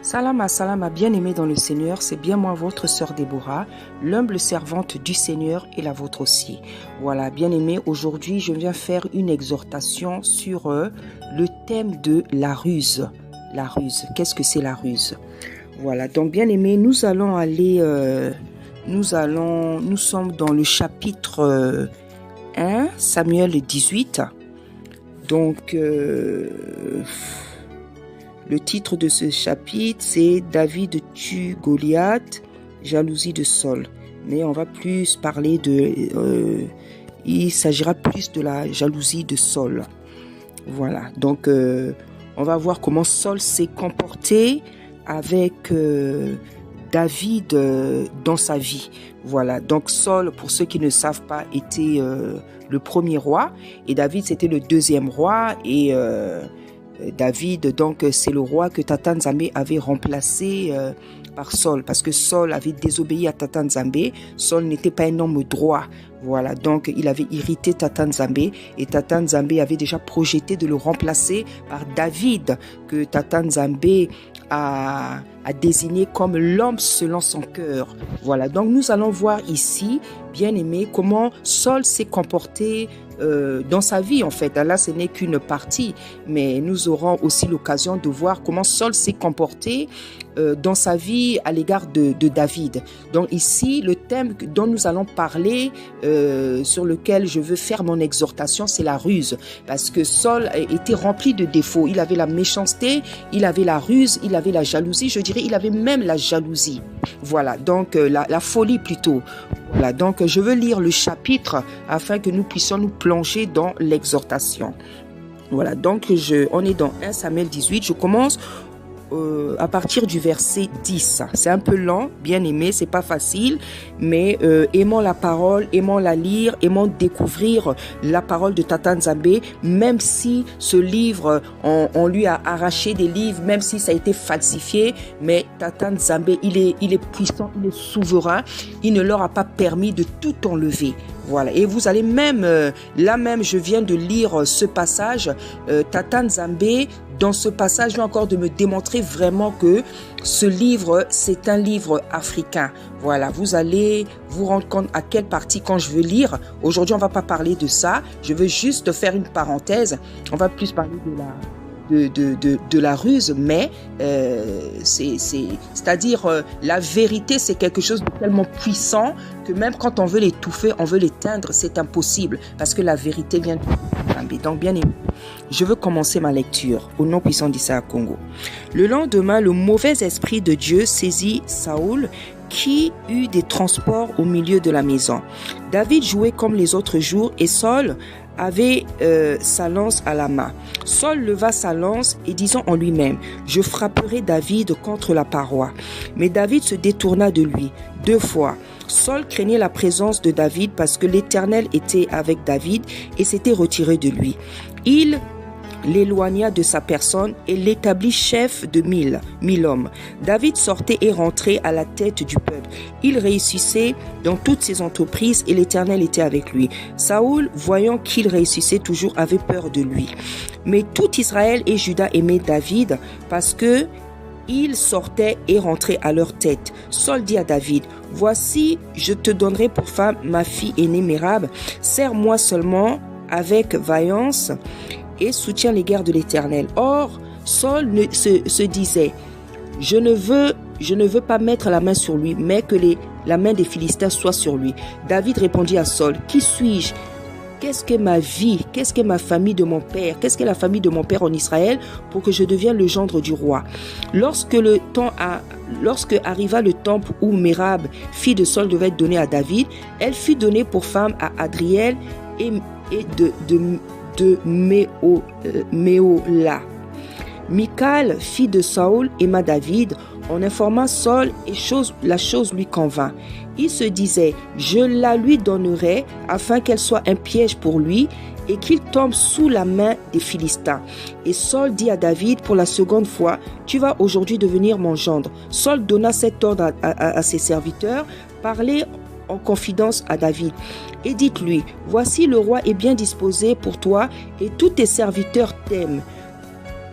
Salama, bien-aimés dans le Seigneur, c'est bien moi, votre sœur Déborah, l'humble servante du Seigneur et la vôtre aussi. Voilà, bien-aimés, aujourd'hui, je viens faire une exhortation sur le thème de la ruse. La ruse, qu'est-ce que c'est la ruse? Voilà, donc bien-aimés, nous sommes dans le chapitre 1, Samuel 18. Donc, le titre de ce chapitre, c'est David tue Goliath, jalousie de Saul. Mais on va plus parler il s'agira plus de la jalousie de Saul. Voilà, donc on va voir comment Saul s'est comporté avec David dans sa vie. Voilà, donc Saul, pour ceux qui ne savent pas, était le premier roi et David c'était le deuxième roi et David, donc c'est le roi que Tata Nzambe avait remplacé par Saul, parce que Saul avait désobéi à Tata Nzambe. Saul n'était pas un homme droit. Voilà, donc il avait irrité Tata Nzambe et Tata Nzambe avait déjà projeté de le remplacer par David, que Tata Nzambe a désigné comme l'homme selon son cœur. Voilà, donc nous allons voir ici, bien aimé, comment Saul s'est comporté dans sa vie en fait. Là, ce n'est qu'une partie, mais nous aurons aussi l'occasion de voir comment Saul s'est comporté dans sa vie à l'égard de David. Donc ici, le thème dont nous allons parler, sur lequel je veux faire mon exhortation, c'est la ruse. Parce que Saul était rempli de défauts. Il avait la méchanceté, il avait la ruse, il avait la jalousie. Je dirais, il avait même la jalousie. Voilà, donc la folie plutôt. Voilà, donc je veux lire le chapitre afin que nous puissions nous plonger dans l'exhortation. Voilà, donc on est dans 1 Samuel 18. Je commence à partir du verset 10. C'est un peu lent, bien aimé, c'est pas facile, mais aimons la parole, aimons la lire, aimons découvrir la parole de Tata Nzambe, même si ce livre, on lui a arraché des livres, même si ça a été falsifié, mais Tata Nzambe, il est puissant, il est souverain, il ne leur a pas permis de tout enlever. Voilà, et vous allez même, là même, je viens de lire ce passage, Tata Nzambe, dans ce passage, vient encore de me démontrer vraiment que ce livre, c'est un livre africain. Voilà, vous allez vous rendre compte à quelle partie quand je veux lire. Aujourd'hui, on ne va pas parler de ça, je veux juste faire une parenthèse. On va plus parler de la ruse, mais c'est-à-dire la vérité, c'est quelque chose de tellement puissant que même quand on veut l'étouffer, on veut l'éteindre, c'est impossible parce que la vérité vient de Nzambe. Donc bien aimé, je veux commencer ma lecture au nom puissant d'Issaïa Congo. Le lendemain, le mauvais esprit de Dieu saisit Saoul qui eut des transports au milieu de la maison. David jouait comme les autres jours et Saul avait sa lance à la main. Saul leva sa lance et disant en lui-même, je frapperai David contre la paroi. Mais David se détourna de lui 2 fois. Saul craignait la présence de David parce que l'Éternel était avec David et s'était retiré de lui. Il l'éloigna de sa personne et l'établit chef de 1000 hommes. David sortait et rentrait à la tête du peuple. Il réussissait dans toutes ses entreprises et l'Éternel était avec lui. Saoul, voyant qu'il réussissait toujours, avait peur de lui. Mais tout Israël et Juda aimaient David parce que il sortait et rentrait à leur tête. Saul dit à David, voici, je te donnerai pour femme ma fille aînée Mérab. Sers-moi seulement avec vaillance et soutient les guerres de l'Éternel. Or, Saul se disait, je ne veux pas mettre la main sur lui, mais que la main des Philistins soit sur lui. David répondit à Saul, qui suis-je? Qu'est-ce que ma vie? Qu'est-ce que ma famille de mon père? Qu'est-ce que la famille de mon père en Israël pour que je devienne le gendre du roi? Lorsque arriva le temps où Mérab, fille de Saul, devait être donnée à David, elle fut donnée pour femme à Adriel et de Méola. Michal, fille de Saoul, aima David. On informa Saul et la chose lui convint. Il se disait, je la lui donnerai afin qu'elle soit un piège pour lui et qu'il tombe sous la main des Philistins. Et Saul dit à David pour la seconde fois, tu vas aujourd'hui devenir mon gendre. Saul donna cet ordre à ses serviteurs, parlez en confidence à David. Et dites-lui, voici le roi est bien disposé pour toi et tous tes serviteurs t'aiment.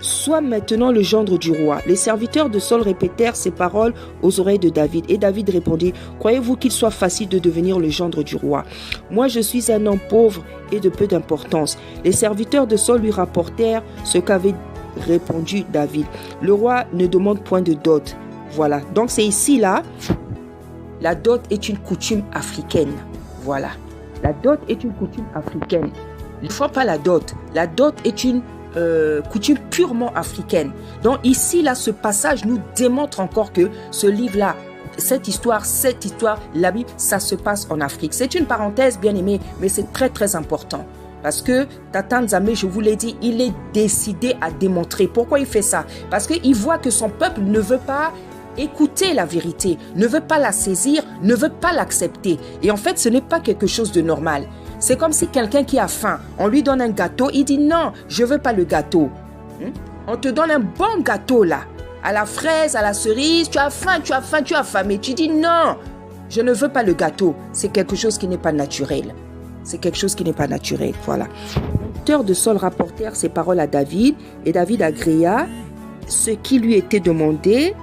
sois maintenant le gendre du roi. Les serviteurs de Saul répétèrent ces paroles aux oreilles de David. Et David répondit, croyez-vous qu'il soit facile de devenir le gendre du roi? Moi, je suis un homme pauvre et de peu d'importance. Les serviteurs de Saul lui rapportèrent ce qu'avait répondu David. Le roi ne demande point de dot. Voilà. Donc, c'est ici, là, la dot est une coutume africaine. Voilà. La dot est une coutume africaine. Il ne faut pas la dot. La dot est une coutume purement africaine. Donc ici, là, ce passage nous démontre encore que ce livre-là, cette histoire, la Bible, ça se passe en Afrique. C'est une parenthèse, bien aimé, mais c'est très, très important. Parce que Tata Nzambe, je vous l'ai dit, il est décidé à démontrer. Pourquoi il fait ça? Parce qu'il voit que son peuple ne veut pas écouter la vérité, ne veut pas la saisir, ne veut pas l'accepter. Et en fait, ce n'est pas quelque chose de normal. C'est comme si quelqu'un qui a faim, on lui donne un gâteau, il dit non, je ne veux pas le gâteau. On te donne un bon gâteau là, à la fraise, à la cerise, tu as faim, tu as faim, mais tu dis non, je ne veux pas le gâteau. C'est quelque chose qui n'est pas naturel. C'est quelque chose qui n'est pas naturel, voilà. Les serviteurs de Saul rapportèrent ces paroles à David, et David agrégea ce qui lui était demandé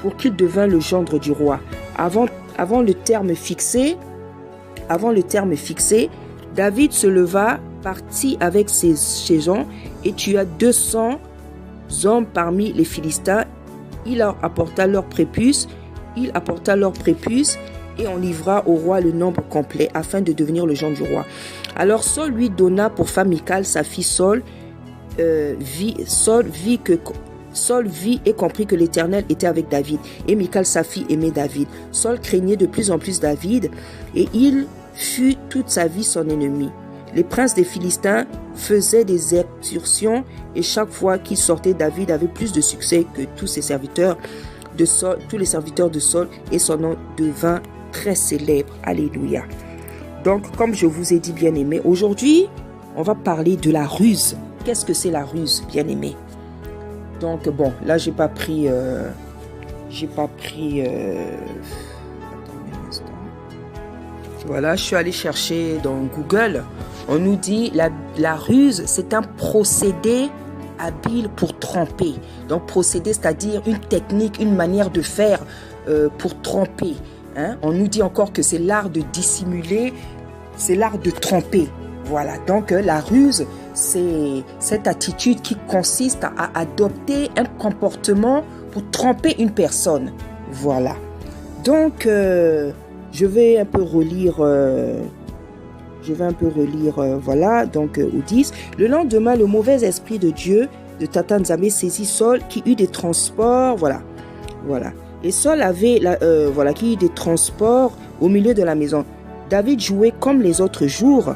pour qu'il devînt le gendre du roi. Avant le terme fixé, David se leva, partit avec ses gens et tua 200 hommes parmi les Philistins. Il leur apporta leurs prépuces, et on livra au roi le nombre complet afin de devenir le gendre du roi. Alors Saul lui donna pour femme Michal, sa fille. Saul vit et comprit que l'Éternel était avec David, et Michal sa fille aimait David. Saul craignait de plus en plus David, et il fut toute sa vie son ennemi. Les princes des Philistins faisaient des excursions, et chaque fois qu'il sortait, David avait plus de succès que tous les serviteurs de Saul, et son nom devint très célèbre. Alléluia. Donc, comme je vous ai dit, bien aimé, aujourd'hui, on va parler de la ruse. Qu'est-ce que c'est la ruse, bien aimé? Donc, bon, là, j'ai pas pris... Voilà, je suis allé chercher dans Google. On nous dit la ruse, c'est un procédé habile pour tromper. Donc, procédé, c'est-à-dire une technique, une manière de faire pour tromper. Hein? On nous dit encore que c'est l'art de dissimuler, c'est l'art de tromper. Voilà, donc la ruse, c'est cette attitude qui consiste à adopter un comportement pour tromper une personne. Voilà. Donc, je vais un peu relire, voilà, donc au 10. Le lendemain, le mauvais esprit de Dieu de Tata Nzambe saisit Saul qui eut des transports, voilà. Et Saul avait, qui eut des transports au milieu de la maison. David jouait comme les autres jours.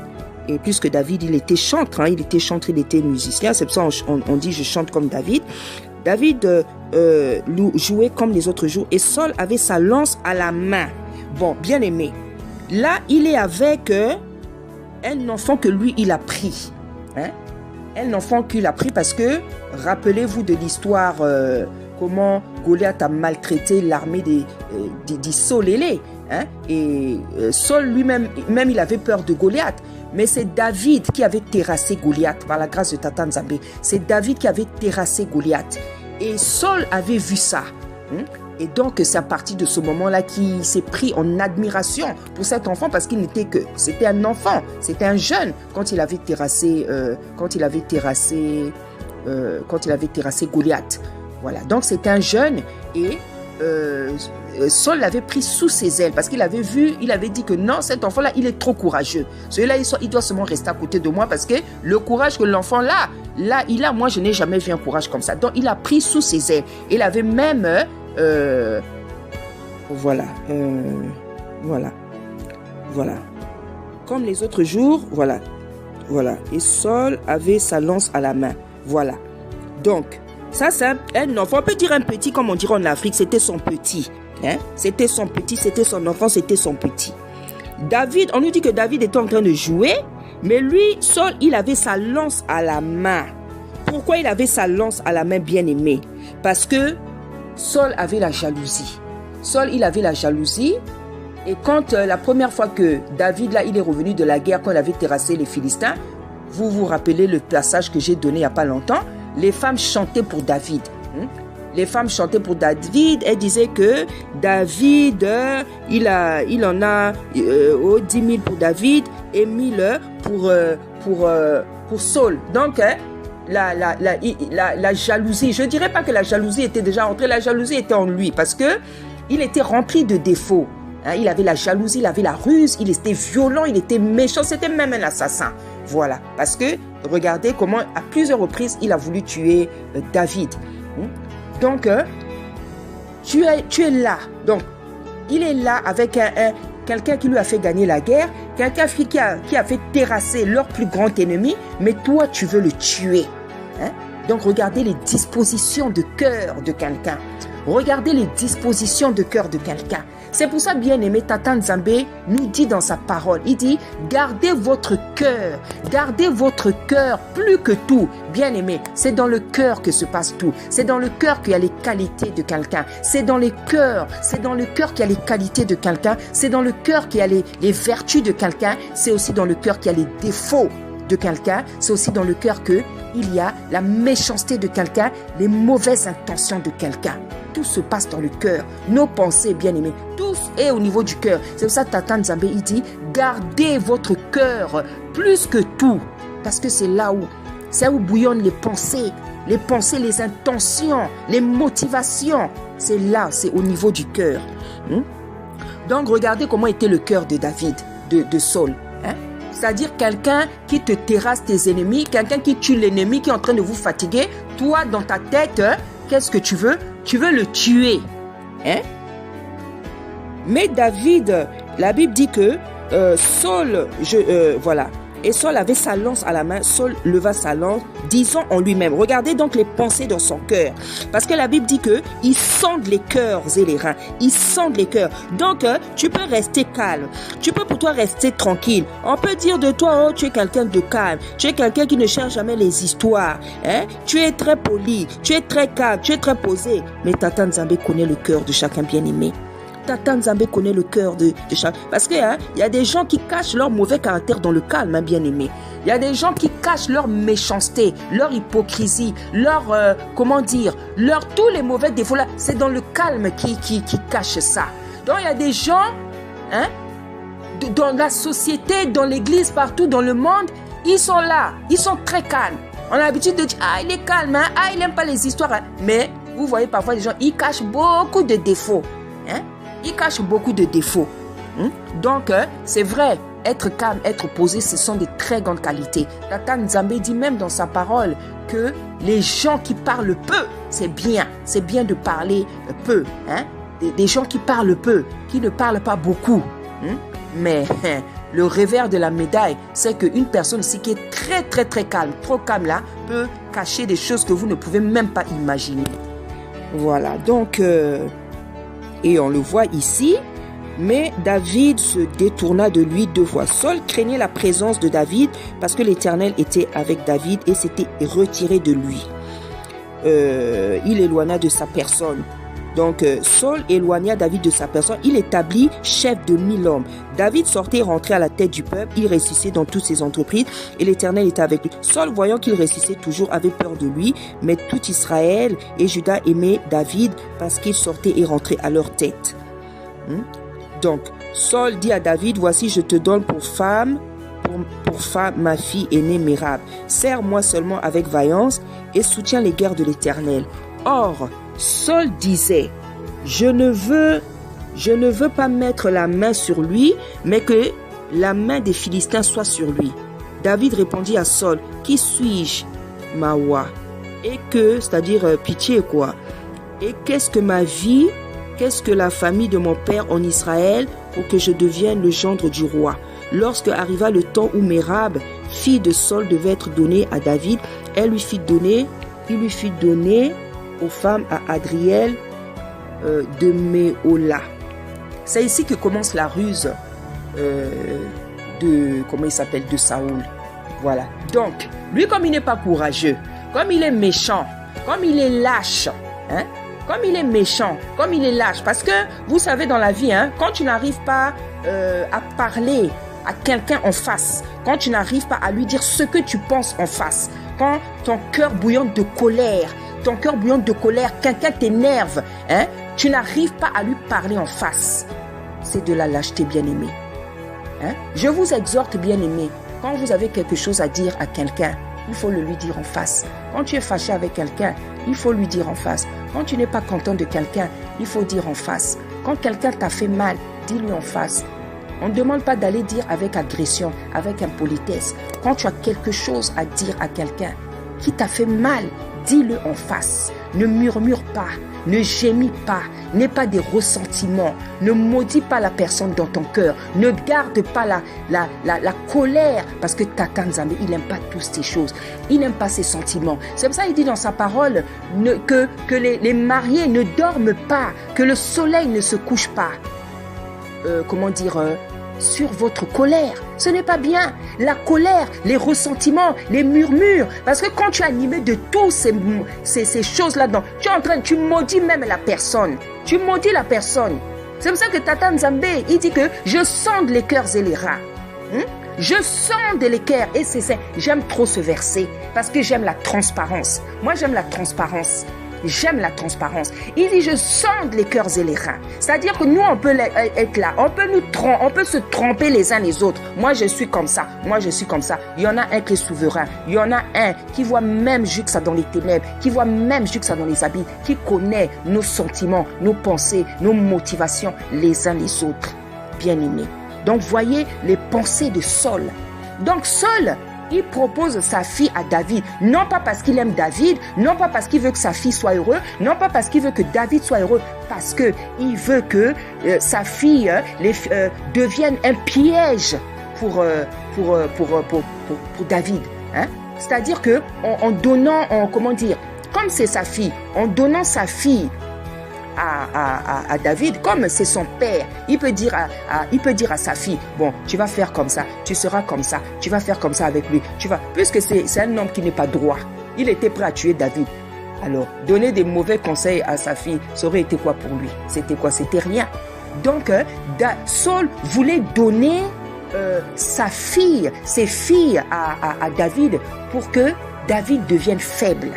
Et puisque David, il était chantre, il était musicien, c'est pour ça on dit je chante comme David. David jouait comme les autres jours et Saul avait sa lance à la main. Bon, bien aimé, là il est avec un enfant que lui il a pris. Un enfant qu'il a pris parce que, rappelez-vous de l'histoire, comment Goliath a maltraité l'armée des Solélés. Et Saul lui-même, il avait peur de Goliath. Mais c'est David qui avait terrassé Goliath par la grâce de Tata Nzambe. C'est David qui avait terrassé Goliath. Et Saul avait vu ça. Et donc, c'est à partir de ce moment-là qu'il s'est pris en admiration pour cet enfant parce qu'il n'était que... C'était un enfant, c'était un jeune quand il avait terrassé, Goliath. Voilà, donc c'était un jeune et... Saul l'avait pris sous ses ailes parce qu'il avait vu, il avait dit que non, cet enfant-là, il est trop courageux. Celui-là, il doit seulement rester à côté de moi parce que le courage que l'enfant là, il a, moi, je n'ai jamais vu un courage comme ça. Donc, il a pris sous ses ailes. Il avait même, voilà. Comme les autres jours, voilà. Et Saul avait sa lance à la main. Voilà. Donc, ça, c'est un enfant. On peut dire un petit, comme on dirait en Afrique, c'était son petit. C'était son petit, c'était son enfant, c'était son petit. David, on nous dit que David était en train de jouer, mais lui, Saul, il avait sa lance à la main. Pourquoi il avait sa lance à la main, bien aimé? Parce que Saul avait la jalousie. Saul, il avait la jalousie. Et quand la première fois que David, là, il est revenu de la guerre, quand il avait terrassé les Philistins, vous vous rappelez le passage que j'ai donné il n'y a pas longtemps. les femmes chantaient pour David. Les femmes chantaient pour David. Elles disaient que David, il en a 10 000 pour David et 1000 pour Saul. Donc, la jalousie, je ne dirais pas que la jalousie était déjà entrée, la jalousie était en lui parce que il était rempli de défauts. Il avait la jalousie, il avait la ruse, il était violent, il était méchant, c'était même un assassin. Voilà, parce que regardez comment à plusieurs reprises il a voulu tuer David. Donc, tu es là. Donc, il est là avec quelqu'un qui lui a fait gagner la guerre, quelqu'un qui a fait terrasser leur plus grand ennemi, mais toi, tu veux le tuer. Donc, regardez les dispositions de cœur de quelqu'un. Regardez les dispositions de cœur de quelqu'un. C'est pour ça, bien aimé, Tata Nzambe nous dit dans sa parole, il dit, gardez votre cœur plus que tout. Bien aimé, c'est dans le cœur que se passe tout. C'est dans le cœur qu'il y a les qualités de quelqu'un. C'est dans le cœur qu'il y a les qualités de quelqu'un. C'est dans le cœur qu'il y a les vertus de quelqu'un. C'est aussi dans le cœur qu'il y a les défauts de quelqu'un. C'est aussi dans le cœur qu'il y a la méchanceté de quelqu'un, les mauvaises intentions de quelqu'un. Tout se passe dans le cœur. Nos pensées, bien aimés, tout est au niveau du cœur. C'est pour ça que Tata Nzambe, il dit, gardez votre cœur plus que tout. Parce que c'est là où bouillonnent les pensées, les intentions, les motivations. C'est là, c'est au niveau du cœur. Donc, regardez comment était le cœur de David, de Saul. C'est-à-dire quelqu'un qui te terrasse tes ennemis, quelqu'un qui tue l'ennemi, qui est en train de vous fatiguer. Toi, dans ta tête, qu'est-ce que tu veux? Tu veux le tuer. Mais David, la Bible dit que Saul, voilà. Et Saul avait sa lance à la main. Saul leva sa lance, disant en lui-même. Regardez donc les pensées dans son cœur. Parce que la Bible dit que il sonde les cœurs et les reins. Il sonde les cœurs. Donc, tu peux rester calme. Tu peux pour toi rester tranquille. On peut dire de toi, oh, tu es quelqu'un de calme. Tu es quelqu'un qui ne cherche jamais les histoires. Tu es très poli. Tu es très calme. Tu es très posé. Mais Tata Nzambe connaît le cœur de chacun bien-aimé. Tata Nzambe connaît le cœur de chacun. Parce que y a des gens qui cachent leur mauvais caractère dans le calme, bien aimé. Il y a des gens qui cachent leur méchanceté, leur hypocrisie, leur tous les mauvais défauts là. C'est dans le calme qui cache ça. Donc il y a des gens, dans la société, dans l'église, partout dans le monde, ils sont là, ils sont très calmes. On a l'habitude de dire, il est calme, il n'aime pas les histoires. Mais vous voyez parfois des gens, ils cachent beaucoup de défauts. Il cache beaucoup de défauts. Donc, c'est vrai, être calme, être posé, ce sont des très grandes qualités. Tata Nzambe dit même dans sa parole que les gens qui parlent peu, c'est bien de parler peu. Des gens qui parlent peu, qui ne parlent pas beaucoup. Mais le revers de la médaille, c'est qu'une personne aussi qui est très très très calme, trop calme là, peut cacher des choses que vous ne pouvez même pas imaginer. Voilà, donc... Et on le voit ici, mais David se détourna de lui 2 fois. Saul craignait la présence de David parce que l'Éternel était avec David et s'était retiré de lui. Il éloigna de sa personne. Donc, Saul éloigna David de sa personne. Il établit chef de 1000 hommes. David sortait et rentrait à la tête du peuple. Il réussissait dans toutes ses entreprises et l'Éternel était avec lui. Saul, voyant qu'il réussissait toujours, avait peur de lui. Mais tout Israël et Juda aimaient David parce qu'il sortait et rentrait à leur tête. Donc, Saul dit à David, voici, je te donne pour femme ma fille aînée Mérab. Sers-moi seulement avec vaillance et soutiens les guerres de l'Éternel. Or, Saul disait, je ne veux pas mettre la main sur lui, mais que la main des Philistins soit sur lui. David répondit à Saul, qui suis-je, Mawa? Et que, c'est-à-dire pitié quoi. Et qu'est-ce que ma vie, qu'est-ce que la famille de mon père en Israël pour que je devienne le gendre du roi? Lorsque arriva le temps où Mérab, fille de Saul, devait être donnée à David, il lui fit donner aux femmes à Adriel de Méola. C'est ici que commence la ruse de Saoul. Voilà. Donc, lui, comme il n'est pas courageux, comme il est méchant, comme il est lâche, comme il est méchant, comme il est lâche, parce que vous savez dans la vie, quand tu n'arrives pas à parler à quelqu'un en face, quand tu n'arrives pas à lui dire ce que tu penses en face, quand ton cœur bouillante de colère, quelqu'un t'énerve, hein, tu n'arrives pas à lui parler en face. C'est de la lâcheté, bien-aimé. Hein? Je vous exhorte, bien-aimé, quand vous avez quelque chose à dire à quelqu'un, il faut le lui dire en face. Quand tu es fâché avec quelqu'un, il faut lui dire en face. Quand tu n'es pas content de quelqu'un, il faut dire en face. Quand quelqu'un t'a fait mal, dis-lui en face. On ne demande pas d'aller dire avec agression, avec impolitesse. Quand tu as quelque chose à dire à quelqu'un qui t'a fait mal, dis-le en face. Ne murmure pas, ne gémis pas, n'aie pas des ressentiments. Ne maudis pas la personne dans ton cœur. Ne garde pas la colère, parce que Tata Nzambe, il n'aime pas toutes ces choses. Il n'aime pas ces sentiments. C'est pour ça qu'il dit dans sa parole que les mariés ne dorment pas, que le soleil ne se couche pas. Sur votre colère. Ce n'est pas bien. La colère, les ressentiments, les murmures. Parce que quand tu es animé de tous ces choses là-dedans, tu maudis même la personne. Tu maudis la personne. C'est pour ça que Tata Nzambe, il dit que je sonde les cœurs et les reins. Je sonde les cœurs. Et j'aime trop ce verset parce que j'aime la transparence. Moi, j'aime la transparence. J'aime la transparence. Il dit, je sonde les cœurs et les reins. C'est-à-dire que nous, on peut être là. On peut se tromper les uns les autres. Moi, je suis comme ça. Moi, je suis comme ça. Il y en a un qui est souverain. Il y en a un qui voit même Juxa dans les ténèbres, qui voit même Juxa dans les habits, qui connaît nos sentiments, nos pensées, nos motivations les uns les autres. Bien-aimés. Donc, voyez les pensées de Saul. Donc, Saul, il propose sa fille à David, non pas parce qu'il aime David, non pas parce qu'il veut que sa fille soit heureuse, non pas parce qu'il veut que David soit heureux, parce qu'il veut que sa fille devienne un piège pour David. Hein? C'est-à-dire que en donnant, comme c'est sa fille, en donnant sa fille à David, comme c'est son père, il peut dire à sa fille, bon, tu vas faire comme ça, tu seras comme ça, tu vas faire comme ça avec lui, puisque c'est un homme qui n'est pas droit, il était prêt à tuer David. Alors, donner des mauvais conseils à sa fille, ça aurait été quoi pour lui? C'était quoi? C'était rien. Donc, Saul voulait donner ses filles à David pour que David devienne faible.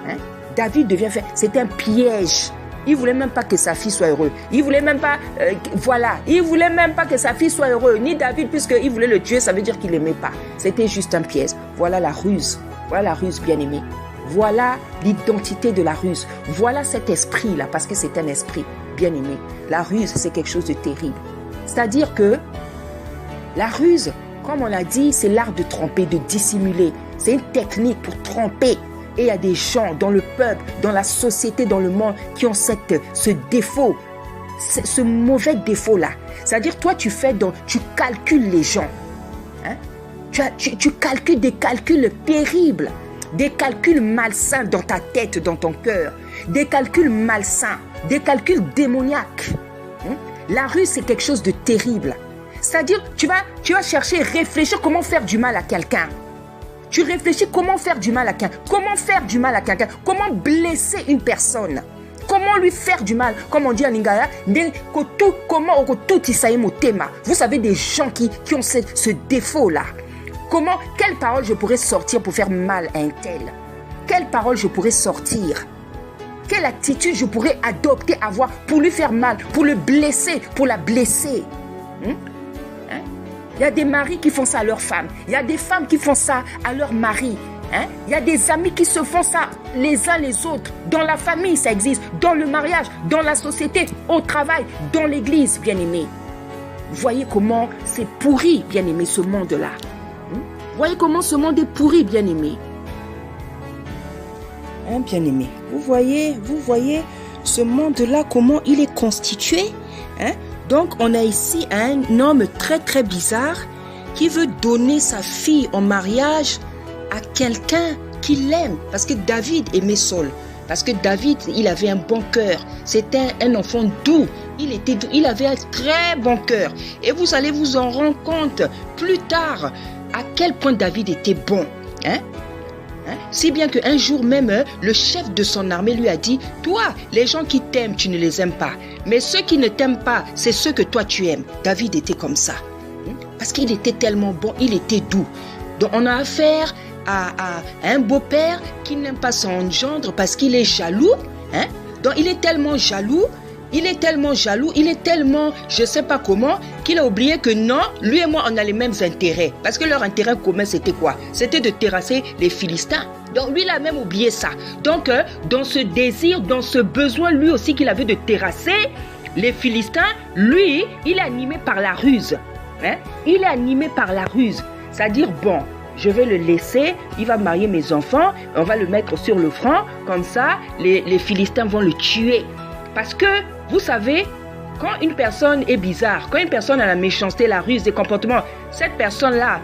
Hein? David devient faible. C'était un piège. Il voulait même pas que sa fille soit heureuse. Il voulait même pas, il voulait même pas que sa fille soit heureuse. Ni David, puisqu'il voulait le tuer, ça veut dire qu'il l'aimait pas. C'était juste un piège. Voilà la ruse. Voilà la ruse, bien-aimé. Voilà l'identité de la ruse. Voilà cet esprit-là, parce que c'est un esprit, bien-aimé. La ruse, c'est quelque chose de terrible. C'est-à-dire que la ruse, comme on l'a dit, c'est l'art de tromper, de dissimuler. C'est une technique pour tromper. Et il y a des gens dans le peuple, dans la société, dans le monde qui ont ce défaut, ce mauvais défaut-là. C'est-à-dire, toi, tu calcules les gens. Hein? Tu calcules des calculs terribles, des calculs malsains dans ta tête, dans ton cœur, des calculs malsains, des calculs démoniaques. Hein? La ruse, c'est quelque chose de terrible. C'est-à-dire, tu vas chercher, réfléchir comment faire du mal à quelqu'un. Tu réfléchis comment faire du mal à quelqu'un, comment blesser une personne, comment lui faire du mal, comme on dit en lingala, vous savez des gens qui ont ce défaut-là. Quelle parole je pourrais sortir pour faire mal à un tel? Quelle parole je pourrais sortir? Quelle attitude je pourrais adopter, avoir pour lui faire mal, pour le blesser, pour la blesser? Il y a des maris qui font ça à leurs femmes. Il y a des femmes qui font ça à leurs maris. Hein? Il y a des amis qui se font ça les uns les autres. Dans la famille, ça existe. Dans le mariage, dans la société, au travail, dans l'église, bien-aimé. Voyez comment c'est pourri, bien-aimé, ce monde-là. Voyez comment ce monde est pourri, bien-aimé. Hein, bien-aimé. Vous voyez ce monde-là, comment il est constitué, hein? Donc, on a ici un homme très très bizarre qui veut donner sa fille en mariage à quelqu'un qui l'aime. Parce que David aimait Saul. Parce que David, il avait un bon cœur. C'était un enfant doux. Il était doux. Il avait un très bon cœur. Et vous allez vous en rendre compte plus tard à quel point David était bon. Hein? Si bien qu'un jour même, le chef de son armée lui a dit, toi, les gens qui t'aiment, tu ne les aimes pas. Mais ceux qui ne t'aiment pas, c'est ceux que toi tu aimes. David était comme ça. Parce qu'il était tellement bon, il était doux. Donc on a affaire à un beau-père qui n'aime pas son gendre parce qu'il est jaloux. Hein? Donc il est tellement jaloux, il est tellement, je ne sais pas comment, qu'il a oublié que non, lui et moi, on a les mêmes intérêts. Parce que leur intérêt commun, c'était quoi? C'était de terrasser les Philistins. Donc lui, il a même oublié ça. Donc, dans ce désir, dans ce besoin, lui aussi qu'il avait de terrasser les Philistins, lui, il est animé par la ruse. Hein? Il est animé par la ruse. C'est-à-dire, bon, je vais le laisser, il va marier mes enfants, on va le mettre sur le front, comme ça, les Philistins vont le tuer. Parce que, vous savez, quand une personne est bizarre, quand une personne a la méchanceté, la ruse, des comportements, cette personne-là,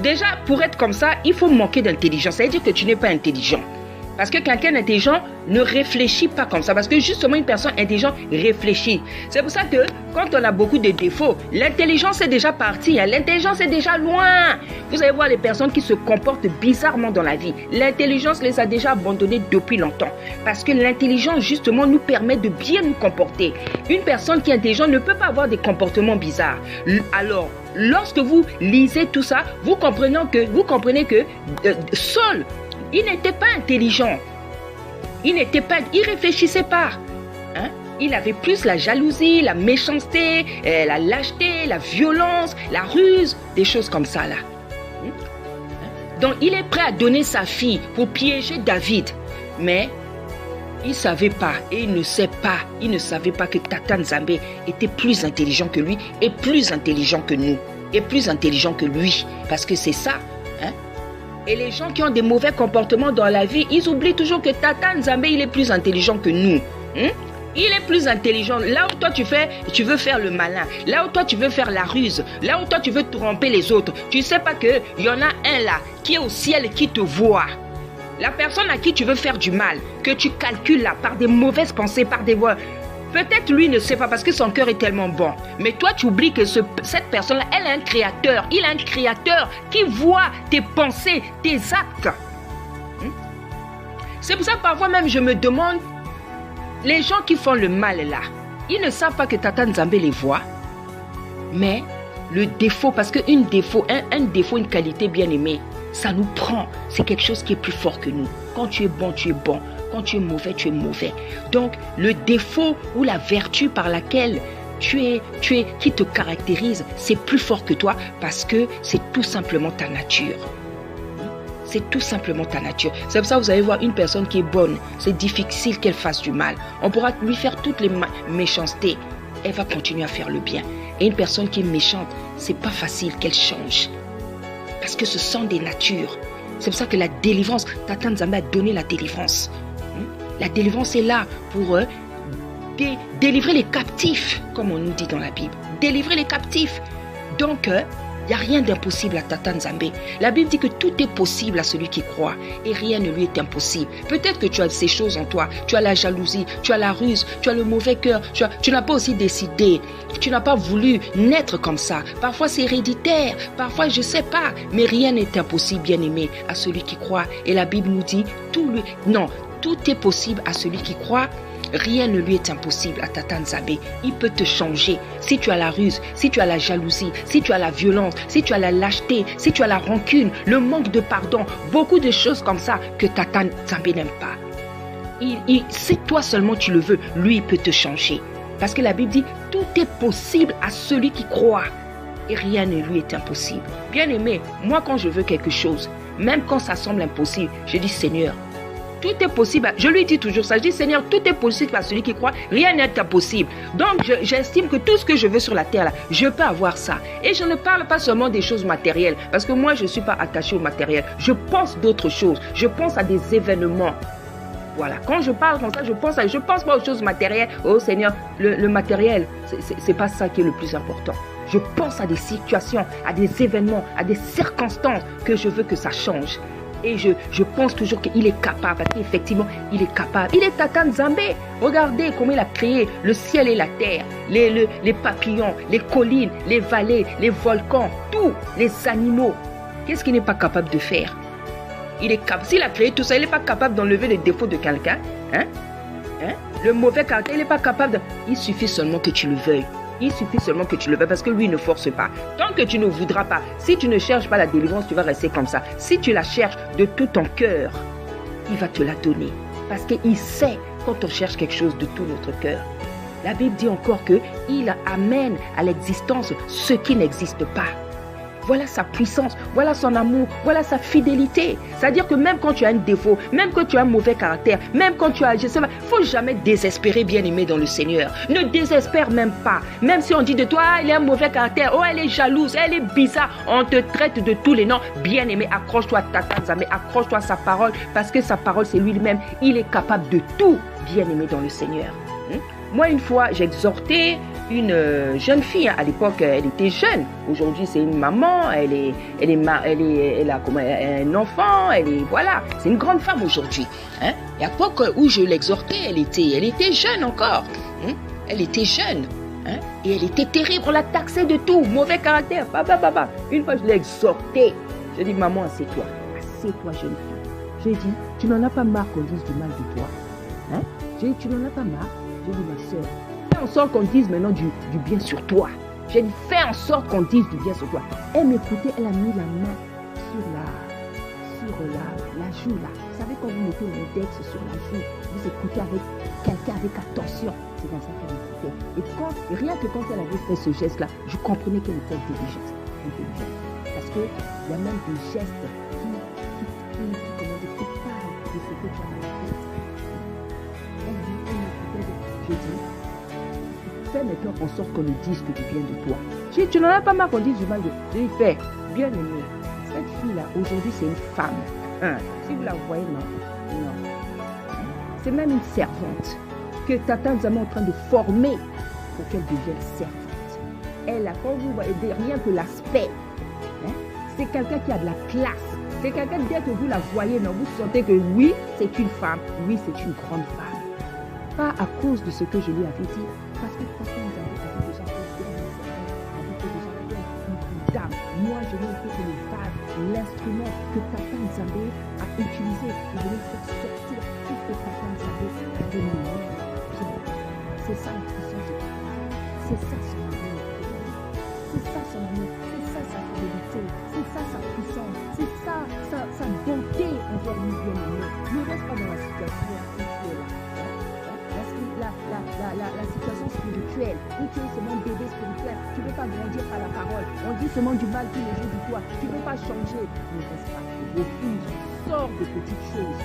déjà, pour être comme ça, il faut manquer d'intelligence. Ça veut dire que tu n'es pas intelligent. Parce que quelqu'un d'intelligent ne réfléchit pas comme ça. Parce que justement, une personne intelligente réfléchit. C'est pour ça que quand on a beaucoup de défauts, l'intelligence est déjà partie. Hein. L'intelligence est déjà loin. Vous allez voir les personnes qui se comportent bizarrement dans la vie. L'intelligence les a déjà abandonnées depuis longtemps. Parce que l'intelligence, justement, nous permet de bien nous comporter. Une personne qui est intelligente ne peut pas avoir des comportements bizarres. Alors, lorsque vous lisez tout ça, vous comprenez que Saul, il n'était pas intelligent. Il réfléchissait pas. Hein? Il avait plus la jalousie, la méchanceté, la lâcheté, la violence, la ruse, des choses comme ça là. Donc il est prêt à donner sa fille pour piéger David. Mais il ne savait pas et il ne savait pas que Tata Nzambe était plus intelligent que lui et plus intelligent que nous. Et plus intelligent que lui. Parce que c'est ça. Hein? Et les gens qui ont des mauvais comportements dans la vie, ils oublient toujours que Tata Nzambe, il est plus intelligent que nous. Hein? Il est plus intelligent. Là où toi tu veux faire le malin, là où toi tu veux faire la ruse, là où toi tu veux tromper les autres, tu ne sais pas qu'il y en a un là qui est au ciel et qui te voit. La personne à qui tu veux faire du mal, que tu calcules là par des mauvaises pensées, par des voix. Peut-être lui ne sait pas parce que son cœur est tellement bon. Mais toi, tu oublies que cette personne-là, elle a un créateur. Il a un créateur qui voit tes pensées, tes actes. C'est pour ça que parfois même je me demande, les gens qui font le mal là, ils ne savent pas que Tata Nzambe les voit. Mais le défaut, parce qu'un défaut, une qualité bien aimée, ça nous prend. C'est quelque chose qui est plus fort que nous. Quand tu es bon, tu es bon. Quand tu es mauvais, tu es mauvais. Donc, le défaut ou la vertu par laquelle qui te caractérise, c'est plus fort que toi parce que c'est tout simplement ta nature. C'est tout simplement ta nature. C'est pour ça que vous allez voir une personne qui est bonne. C'est difficile qu'elle fasse du mal. On pourra lui faire toutes les méchancetés. Elle va continuer à faire le bien. Et une personne qui est méchante, c'est pas facile qu'elle change. Parce que ce sont des natures. C'est pour ça que la délivrance, Tata Nzambe a donné la délivrance. La délivrance est là pour délivrer les captifs, comme on nous dit dans la Bible. Délivrer les captifs. Donc, il n'y a rien d'impossible à Tata Nzambe. La Bible dit que tout est possible à celui qui croit et rien ne lui est impossible. Peut-être que tu as ces choses en toi. Tu as la jalousie, tu as la ruse, tu as le mauvais cœur. Tu n'as pas aussi décidé. Tu n'as pas voulu naître comme ça. Parfois c'est héréditaire, parfois je ne sais pas. Mais rien n'est impossible, bien aimé, à celui qui croit. Et la Bible nous dit, tout est possible à celui qui croit. Rien ne lui est impossible à Tata Nzambe. Il peut te changer. Si tu as la ruse, si tu as la jalousie, si tu as la violence, si tu as la lâcheté, si tu as la rancune, le manque de pardon, beaucoup de choses comme ça que Tata Nzambe n'aime pas. Si toi seulement tu le veux, lui il peut te changer. Parce que la Bible dit, tout est possible à celui qui croit. Et rien ne lui est impossible. Bien aimé, moi quand je veux quelque chose, même quand ça semble impossible, je dis Seigneur, tout est possible. Je lui dis toujours ça. Je dis Seigneur, tout est possible à celui qui croit. Rien n'est impossible. Donc j'estime que tout ce que je veux sur la terre là, je peux avoir ça. Et je ne parle pas seulement des choses matérielles. Parce que moi je ne suis pas attaché au matériel. Je pense d'autres choses. Je pense à des événements. Voilà. Quand je parle comme ça, je pense pas aux choses matérielles. Oh Seigneur, le matériel, c'est pas ça qui est le plus important. Je pense à des situations, à des événements, à des circonstances que je veux que ça change. Et je pense toujours qu'il est capable, parce qu'effectivement, il est capable. Il est Tata Nzambe. Regardez comment il a créé le ciel et la terre, les papillons, les collines, les vallées, les volcans, tous les animaux. Qu'est-ce qu'il n'est pas capable de faire? Il est capable. S'il a créé tout ça, il n'est pas capable d'enlever les défauts de quelqu'un. Le mauvais caractère, il n'est pas capable de... Il suffit seulement que tu le veuilles. Il suffit seulement que tu le veuilles parce que lui ne force pas. Tant que tu ne voudras pas, si tu ne cherches pas la délivrance, tu vas rester comme ça. Si tu la cherches de tout ton cœur, il va te la donner. Parce qu'il sait quand on cherche quelque chose de tout notre cœur. La Bible dit encore qu'il amène à l'existence ce qui n'existe pas. Voilà sa puissance, voilà son amour, voilà sa fidélité. C'est-à-dire que même quand tu as un défaut, même quand tu as un mauvais caractère, même quand tu as, je sais pas, il ne faut jamais désespérer, bien-aimé dans le Seigneur. Ne désespère même pas. Même si on dit de toi, ah, il a un mauvais caractère, oh, elle est jalouse, elle est bizarre, on te traite de tous les noms. Bien-aimé, accroche-toi à Tata Nzambe, accroche-toi à sa parole, parce que sa parole, c'est lui-même. Il est capable de tout, bien-aimé dans le Seigneur. Moi, une fois, j'exhortais une jeune fille. À l'époque, elle était jeune. Aujourd'hui, c'est une maman. Elle a un enfant. Voilà. C'est une grande femme aujourd'hui. Et à l'époque où je l'exhortais, elle était jeune encore. Elle était jeune. Et elle était terrible. On la taxait de tout. Mauvais caractère. Une fois, je l'ai exhortée. Je dis, maman, assieds-toi. Assieds-toi, jeune fille. J'ai dit, tu n'en as pas marre qu'on dise du mal de toi. J'ai dit, tu n'en as pas marre. J'ai dit, ma soeur, fais en sorte qu'on dise maintenant du bien sur toi. J'ai dit, fais en sorte qu'on dise du bien sur toi. Elle m'écoutait, elle a mis la main sur la joue là. Vous savez, quand vous mettez l'index sur la joue, vous écoutez avec quelqu'un avec attention. C'est comme ça qu'elle écoutait. Et rien que quand elle avait fait ce geste-là, je comprenais qu'elle était intelligente. Parce qu'il y a même des gestes qui parlent de ce que tu as fait. Je dis, fais maintenant en sorte qu'on ne dise que du bien de toi. Je dis, tu n'en as pas marre qu'on dise du mal de toi. Je dis, fais, bien aimé. Cette fille-là, aujourd'hui, c'est une femme. Si vous la voyez, non. C'est même une servante que Tata Nzambe est en train de former pour qu'elle devienne servante. Elle a, quand vous voyez, rien que l'aspect, c'est quelqu'un qui a de la classe. C'est quelqu'un, dès que vous la voyez, vous sentez que oui, c'est une femme. Oui, c'est une grande femme. Pas à cause de ce que je lui avais dit, parce que Tata Nzambe avait déjà fait dame. Moi, je n'ai fait que le vase, l'instrument que Tata Nzambe a utilisé. Je vais faire sortir tout ce que Tata Nzambe a donné. C'est ça la puissance de Dieu. C'est ça son amour. C'est ça son amour. C'est ça sa fidélité. C'est ça sa puissance. C'est ça sa bonté envers nous bien-aimés. Ne reste pas dans la situation où tu es là. La situation spirituelle, où tu es seulement bébé spirituel, tu ne peux pas grandir par la parole. On dit seulement du mal tous les jours de toi. Tu ne peux pas changer. Ne reste pas. Refuse. Sors de petites choses.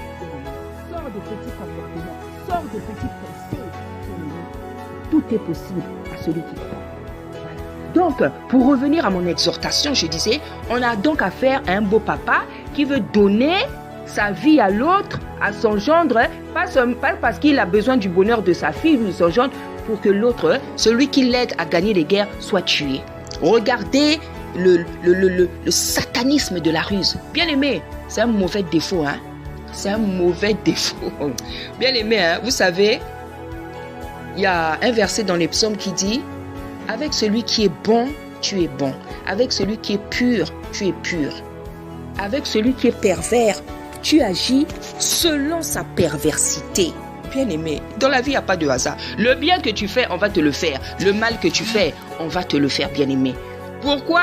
Sors de petits comportements. Sors de petites pensées. Tout est possible à celui qui croit. Voilà. Donc, pour revenir à mon exhortation, je disais, on a donc affaire à un beau papa qui veut donner sa vie à l'autre, à son gendre, pas parce qu'il a besoin du bonheur de sa fille ou de son gendre, pour que l'autre, celui qui l'aide à gagner les guerres, soit tué. Regardez le satanisme de la ruse. Bien aimé, c'est un mauvais défaut. C'est un mauvais défaut. Bien aimé, vous savez, il y a un verset dans les psaumes qui dit, avec celui qui est bon, tu es bon. Avec celui qui est pur, tu es pur. Avec celui qui est pervers, tu agis selon sa perversité. Bien-aimé, dans la vie, il n'y a pas de hasard. Le bien que tu fais, on va te le faire. Le mal que tu fais, on va te le faire, bien-aimé. Pourquoi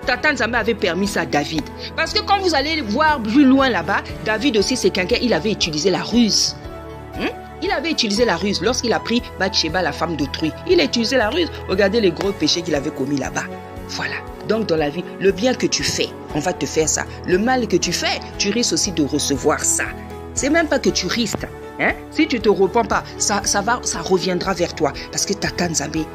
Tata Nzambe avait permis ça à David? Parce que quand vous allez voir plus loin là-bas, David aussi, c'est quelqu'un, il avait utilisé la ruse. Il avait utilisé la ruse lorsqu'il a pris Bathsheba, la femme d'autrui. Il a utilisé la ruse. Regardez les gros péchés qu'il avait commis là-bas. Voilà. Donc dans la vie, le bien que tu fais, on va te faire ça. Le mal que tu fais, tu risques aussi de recevoir ça. C'est même pas que tu risques. Si tu ne te repens pas, ça reviendra vers toi. Parce que Tata Nzambe,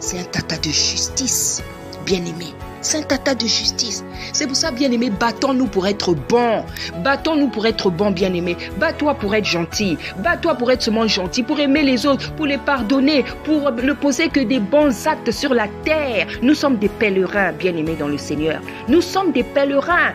c'est un tata de justice, bien-aimé. C'est un tata de justice. C'est pour ça, bien-aimé, battons-nous pour être bons. Battons-nous pour être bons, bien-aimé. Bats-toi pour être gentil. Bats-toi pour être seulement gentil, pour aimer les autres, pour les pardonner, pour ne poser que des bons actes sur la terre. Nous sommes des pèlerins, bien-aimés, dans le Seigneur. Nous sommes des pèlerins.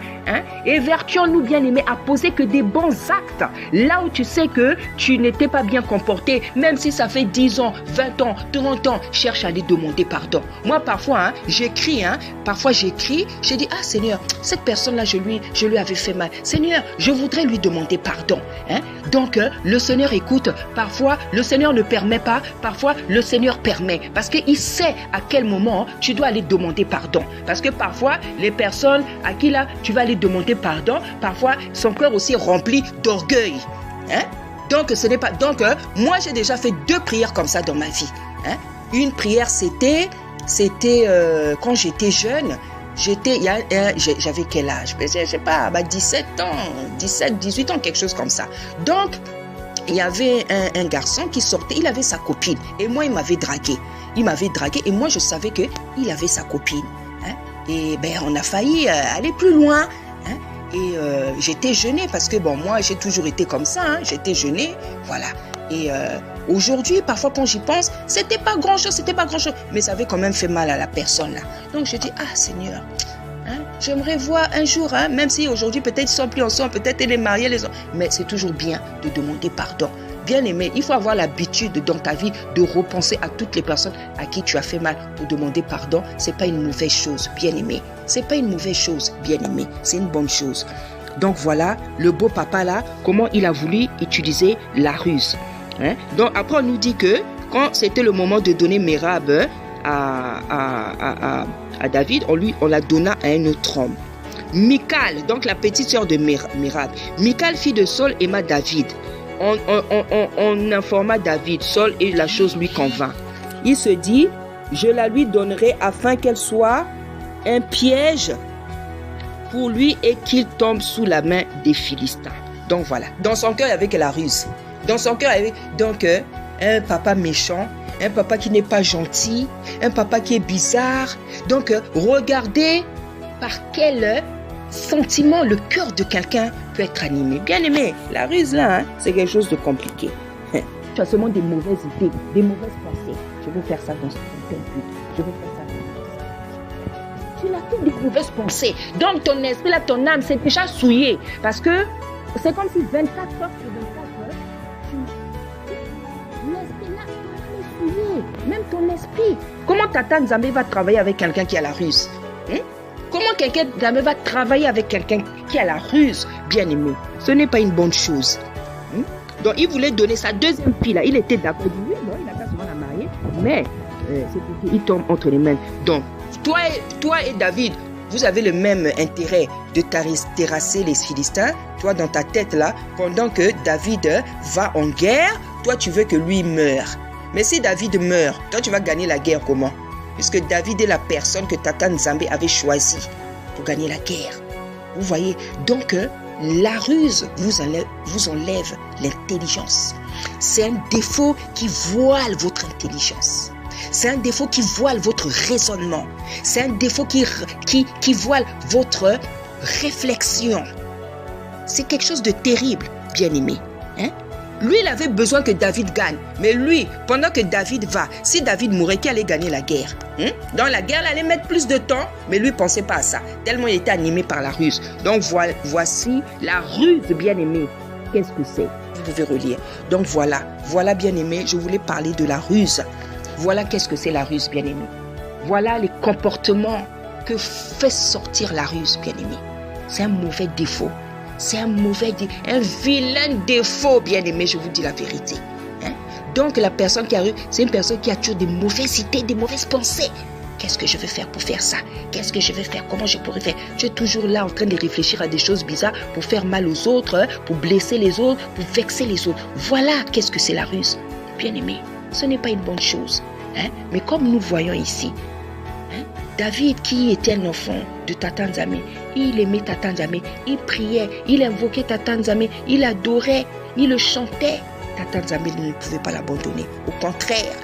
Évertuons-nous, bien-aimés, à poser que des bons actes. Là où tu sais que tu n'étais pas bien comporté, même si ça fait 10 ans, 20 ans, 30 ans, cherche à aller demander pardon. Moi, parfois, j'écris, parfois, parfois j'écris, je dis, ah Seigneur, cette personne-là, je lui avais fait mal. Seigneur, je voudrais lui demander pardon. Hein? Donc, le Seigneur écoute. Parfois, le Seigneur ne permet pas. Parfois, le Seigneur permet. Parce qu'il sait à quel moment tu dois aller demander pardon. Parce que parfois, les personnes à qui là, tu vas aller demander pardon, parfois, son cœur aussi est rempli d'orgueil. Hein? Donc, ce n'est pas... Donc, moi, j'ai déjà fait 2 prières comme ça dans ma vie. Hein? Une prière, c'était quand j'étais jeune. J'avais quel âge? Je sais pas, 17 ans, 17, 18 ans, quelque chose comme ça. Donc, il y avait un garçon qui sortait, il avait sa copine. Et moi, il m'avait dragué. Et moi, je savais qu'il avait sa copine. Hein? Et on a failli aller plus loin. Hein? Et j'étais gênée parce que, moi, j'ai toujours été comme ça. Hein? J'étais gênée, voilà. Et aujourd'hui, parfois, quand j'y pense, c'était pas grand-chose. Mais ça avait quand même fait mal à la personne, là. Donc, je dis, ah, Seigneur, hein, j'aimerais voir un jour, hein, même si aujourd'hui, peut-être ils sont plus ensemble, peut-être elle est mariée, mais c'est toujours bien de demander pardon. Bien aimé, il faut avoir l'habitude dans ta vie de repenser à toutes les personnes à qui tu as fait mal pour demander pardon. C'est pas une mauvaise chose, bien aimé. C'est pas une mauvaise chose, bien aimé. C'est une bonne chose. Donc voilà, le beau papa là, comment il a voulu utiliser la ruse. Hein? Donc après on nous dit que quand c'était le moment de donner Merab à David, on la donna à un autre homme. Michal, donc la petite sœur de Merab. Michal, fille de Saul, aima David. On informa David, Saul, et la chose lui convainc. Il se dit, je la lui donnerai afin qu'elle soit un piège pour lui et qu'il tombe sous la main des Philistins. Donc voilà, dans son cœur il y avait que la ruse. Dans son cœur il y avait donc un papa méchant, un papa qui n'est pas gentil, un papa qui est bizarre. Donc regardez par quel sentiment le cœur de quelqu'un peut être animé. Bien aimé, la ruse là, hein, c'est quelque chose de compliqué. Tu as seulement des mauvaises idées, des mauvaises pensées. Je veux faire ça dans tel but. Je veux faire ça dans tu n'as que des mauvaises pensées. Donc ton esprit là, ton âme, c'est déjà souillé. Parce que c'est comme si 24 heures sur 24 heures, l'esprit là, ton âme est souillé. Même ton esprit. Comment Tata Nzambe va travailler avec quelqu'un qui a la ruse? Comment quelqu'un va travailler avec quelqu'un qui a la ruse, bien aimé? Ce n'est pas une bonne chose. Donc, il voulait donner sa deuxième fille là. Il était d'accord. Il dit oui, non, il n'a pas souvent la marier. Mais c'est pour qu'il tombe entre les mains. Donc, toi et David, vous avez le même intérêt de terrasser les Philistins. Toi, dans ta tête là, pendant que David va en guerre, toi, tu veux que lui meure. Mais si David meurt, toi, tu vas gagner la guerre comment? Puisque David est la personne que Tata Nzambe avait choisie pour gagner la guerre. Vous voyez, donc la ruse vous enlève l'intelligence. C'est un défaut qui voile votre intelligence. C'est un défaut qui voile votre raisonnement. C'est un défaut qui voile votre réflexion. C'est quelque chose de terrible, bien aimé. Hein? Lui, il avait besoin que David gagne. Mais lui, pendant que David va, si David mourait, qui allait gagner la guerre? Dans la guerre, il allait mettre plus de temps, mais lui ne pensait pas à ça. Tellement il était animé par la ruse. Donc voici la ruse, bien-aimé. Qu'est-ce que c'est? Vous pouvez relire. Donc voilà bien-aimé, je voulais parler de la ruse. Voilà qu'est-ce que c'est la ruse, bien-aimé. Voilà les comportements que fait sortir la ruse, bien-aimé. C'est un mauvais défaut. C'est un vilain défaut, bien-aimé, je vous dis la vérité. Hein? Donc, la personne qui a eu, c'est une personne qui a toujours des mauvaises idées, des mauvaises pensées. Qu'est-ce que je vais faire pour faire ça? Qu'est-ce que je vais faire? Comment je pourrais faire? Tu es toujours là en train de réfléchir à des choses bizarres pour faire mal aux autres, pour blesser les autres, pour vexer les autres. Voilà qu'est-ce que c'est la ruse. Bien-aimé, ce n'est pas une bonne chose. Hein? Mais comme nous voyons ici, David, qui était un enfant de Tata Nzambe, il aimait Tata Nzambe, il priait, il invoquait Tata Nzambe, il adorait, il le chantait. Tata Nzambe ne pouvait pas l'abandonner. Au contraire,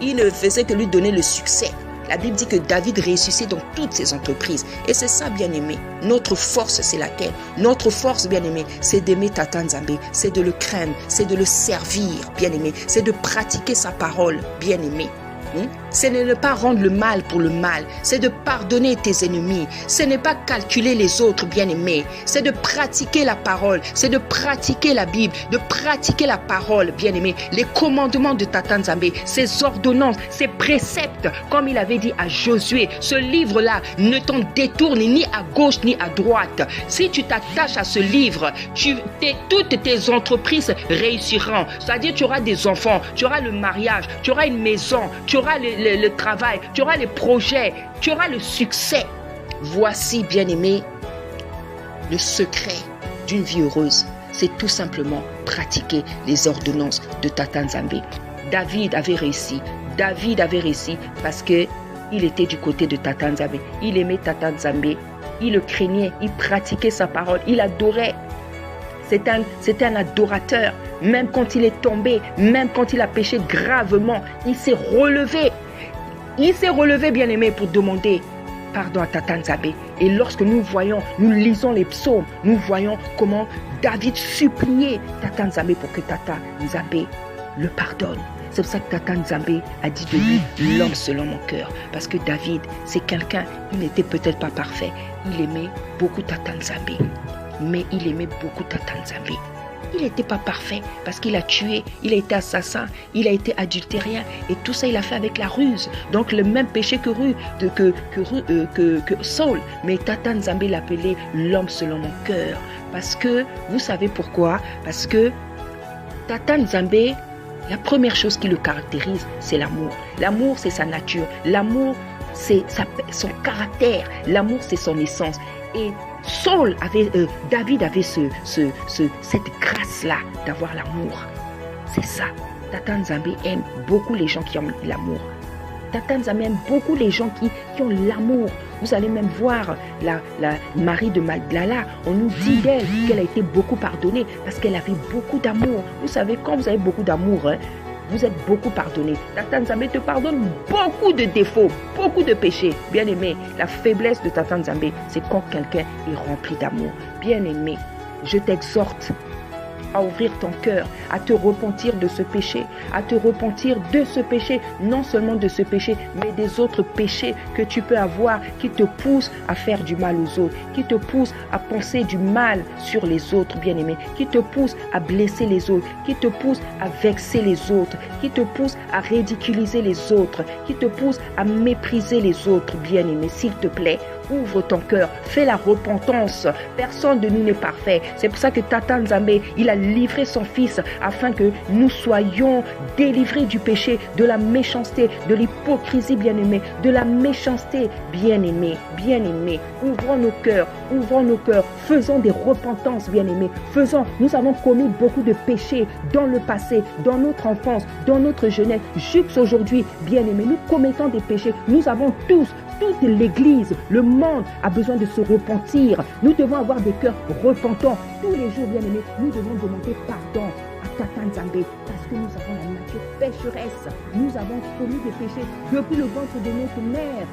il ne faisait que lui donner le succès. La Bible dit que David réussissait dans toutes ses entreprises. Et c'est ça, bien-aimé. Notre force, c'est laquelle? Notre force, bien-aimé, c'est d'aimer Tata Nzambe, c'est de le craindre, c'est de le servir, bien-aimé, c'est de pratiquer sa parole, bien-aimé. c'est de ne pas rendre le mal pour le mal, c'est de pardonner tes ennemis, ce n'est pas calculer les autres, bien-aimés, c'est de pratiquer la parole, c'est de pratiquer la Bible, de pratiquer la parole, bien-aimés, les commandements de Tata Nzambe, ses ordonnances, ses préceptes, comme il avait dit à Josué. Ce livre-là ne t'en détourne ni à gauche ni à droite. Si tu t'attaches à ce livre, toutes tes entreprises réussiront. C'est-à-dire tu auras des enfants, tu auras le mariage, tu auras une maison, tu auras le travail, tu auras les projets, tu auras le succès. Voici, bien-aimé, le secret d'une vie heureuse. C'est tout simplement pratiquer les ordonnances de Tata Nzambe. David avait réussi. David avait réussi parce qu'il était du côté de Tata Nzambe. Il aimait Tata Nzambe. Il le craignait. Il pratiquait sa parole. Il adorait. C'était un adorateur. Même quand il est tombé, même quand il a péché gravement, il s'est relevé. Il s'est relevé, bien-aimé, pour demander pardon à Tata Nzambe. Et lorsque nous lisons les psaumes, nous voyons comment David suppliait Tata Nzambe pour que Tata Nzambe le pardonne. C'est pour ça que Tata Nzambe a dit de lui l'homme selon mon cœur. Parce que David, c'est quelqu'un, il n'était peut-être pas parfait. Il aimait beaucoup Tata Nzambe. Mais il aimait beaucoup Tata Nzambe. Il n'était pas parfait parce qu'il a tué, il a été assassin, il a été adultérien et tout ça il a fait avec la ruse. Donc le même péché que Saul. Mais Tata Nzambe l'appelait l'homme selon mon cœur. Parce que, vous savez pourquoi? Parce que Tata Nzambe, la première chose qui le caractérise, c'est l'amour. L'amour, c'est sa nature. L'amour, c'est son caractère. L'amour, c'est son essence. Et David avait cette grâce-là d'avoir l'amour. C'est ça. Tata Nzambe aime beaucoup les gens qui ont l'amour. Tata Nzambe aime beaucoup les gens qui ont l'amour. Vous allez même voir la Marie de Magdala. On nous dit d'elle qu'elle a été beaucoup pardonnée parce qu'elle avait beaucoup d'amour. Vous savez, quand vous avez beaucoup d'amour, vous êtes beaucoup pardonné. Tata Nzambe te pardonne beaucoup de défauts, beaucoup de péchés. Bien-aimé, la faiblesse de Tata Nzambe, c'est quand quelqu'un est rempli d'amour. Bien-aimé, je t'exhorte à ouvrir ton cœur, à te repentir de ce péché, à te repentir de ce péché, non seulement de ce péché, mais des autres péchés que tu peux avoir qui te poussent à faire du mal aux autres, qui te poussent à penser du mal sur les autres, bien-aimés, qui te poussent à blesser les autres, qui te poussent à vexer les autres, qui te poussent à ridiculiser les autres, qui te poussent à mépriser les autres, bien-aimés. S'il te plaît, ouvre ton cœur, fais la repentance. Personne de nous n'est parfait. C'est pour ça que Tata Nzambe, il a livré son fils afin que nous soyons délivrés du péché, de la méchanceté, de l'hypocrisie, bien-aimé, de la méchanceté, bien-aimé, bien-aimé. Ouvrons nos cœurs, faisons des repentances, bien-aimé. Nous avons commis beaucoup de péchés dans le passé, dans notre enfance, dans notre jeunesse, jusqu'aujourd'hui, bien-aimé. Nous commettons des péchés. Nous avons toute l'Église, le monde a besoin de se repentir. Nous devons avoir des cœurs repentants. Tous les jours, bien-aimés, nous devons demander pardon à Tata Nzambe parce que nous avons la nature pécheresse. Nous avons commis des péchés depuis le ventre de notre mère,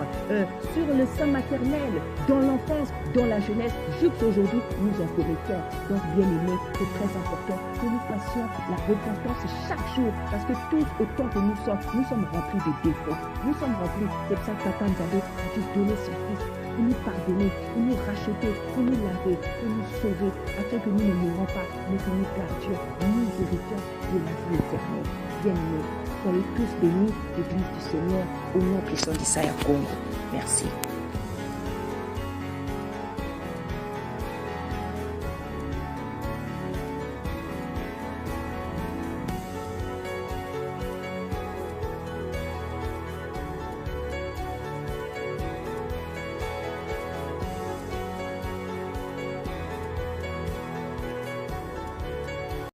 sur le sein maternel, dans l'enfance, dans la jeunesse. Jusqu'aujourd'hui, nous en commettons. Donc, bien-aimés, c'est très important que nous fassions la repentance chaque jour parce que tous, autant que nous sommes remplis de défauts. Nous sommes remplis. C'est pour ça que Tata Nzambe a dû donner son fils pour nous pardonner, pour nous racheter, pour nous laver, pour nous sauver, afin que nous ne mourons pas, mais que nous gardions, nous héritions de la vie éternelle. Bien-aimés, soyez tous bénis, l'Église du Seigneur, au nom puissant d'Issaïa Congo. Merci.